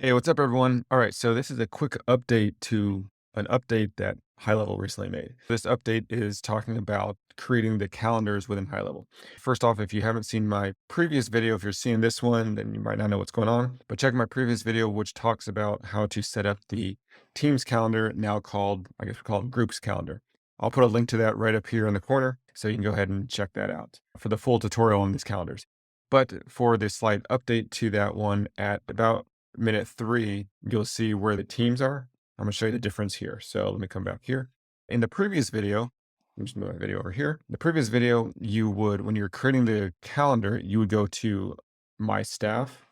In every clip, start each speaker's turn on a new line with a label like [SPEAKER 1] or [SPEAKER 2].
[SPEAKER 1] Hey, what's up, everyone? All right, so this is a quick update to an update that HighLevel recently made. This update is talking about creating the calendars within HighLevel. First off, if you haven't seen my previous video, if you're seeing this one, then you might not know what's going on. But check my previous video, which talks about how to set up the Teams calendar, now called, I guess we call it Groups calendar. I'll put a link to that right up here in the corner, so you can go ahead and check that out for the full tutorial on these calendars. But for this slight update to that one at about minute 3, you'll see where the teams are. I'm gonna show you the difference here. So let me come back here. In the previous video, let me just move my video over here. The previous video, you would, when you're creating the calendar, you would go to My Staff,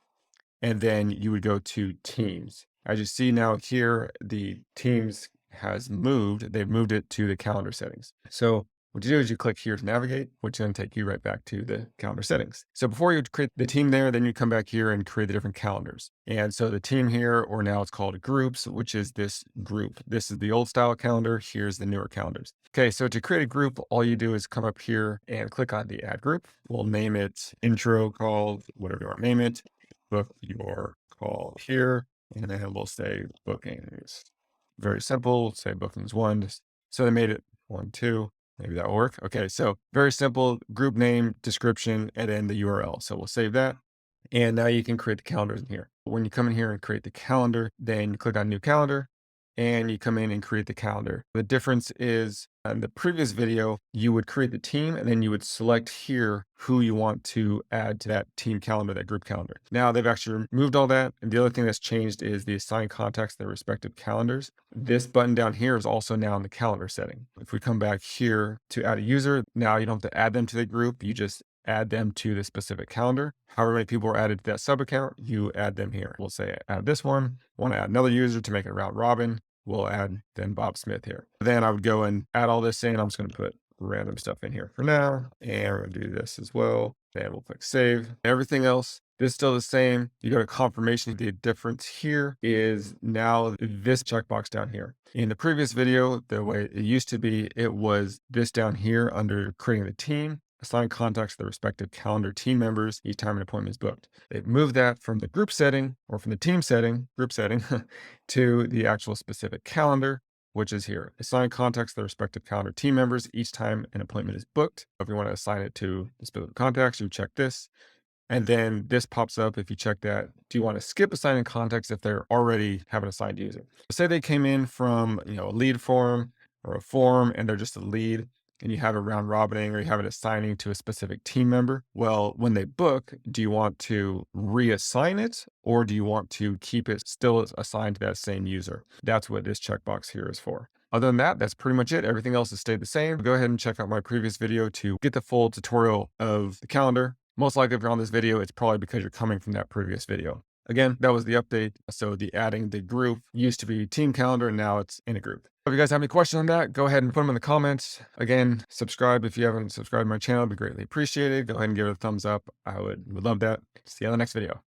[SPEAKER 1] and then you would go to Teams. As you see now here, the Teams has moved. They've moved it to the calendar settings. So what you do is you click here to navigate, which is going to take you right back to the calendar settings. So before you create the team there, then you come back here and create the different calendars. And so the team here, or now it's called groups, which is this group. This is the old style calendar. Here's the newer calendars. Okay, so to create a group, all you do is come up here and click on the add group. We'll name it intro call, whatever you want to name it. Book your call here, and then we'll say bookings. Very simple. Say bookings 1. So they made it 1, 2. Maybe that'll work. Okay, so very simple group name, description, and then the URL. So we'll save that. And now you can create the calendars in here. When you come in here and create the calendar, then you click on new calendar and you come in and create the calendar. The difference is in the previous video, you would create the team and then you would select here who you want to add to that team calendar, that group calendar. Now they've actually removed all that. And the other thing that's changed is the assign contacts to their respective calendars. This button down here is also now in the calendar setting. If we come back here to add a user, now you don't have to add them to the group. You just add them to the specific calendar. However many people are added to that sub account, you add them here. We'll say add this one. Want to add another user to make it round robin. We'll add then Bob Smith here. Then I would go and add all this in. I'm just going to put random stuff in here for now. And we're going to do this as well. Then we'll click save. Everything else is still the same. You go to confirmation. The difference here is now this checkbox down here. In the previous video, the way it used to be, it was this down here under creating the team. Assign contacts to the respective calendar team members each time an appointment is booked. They've moved that from the group setting or from the team setting, group setting, to the actual specific calendar, which is here. Assign contacts to the respective calendar team members each time an appointment is booked. If you want to assign it to the specific contacts, you check this. And then this pops up if you check that. Do you want to skip assigning contacts if they're already have an assigned user? Say they came in from a lead form or a form and they're just a lead and you have a round robining or you have it assigning to a specific team member. Well, when they book, do you want to reassign it or do you want to keep it still assigned to that same user? That's what this checkbox here is for. Other than that, that's pretty much it. Everything else has stayed the same. Go ahead and check out my previous video to get the full tutorial of the calendar. Most likely if you're on this video, it's probably because you're coming from that previous video. Again, that was the update. So the adding the group used to be team calendar and now it's in a group. If you guys have any questions on that, go ahead and put them in the comments. Again, subscribe if you haven't subscribed to my channel, it'd be greatly appreciated. Go ahead and give it a thumbs up. I would love that. See you on the next video.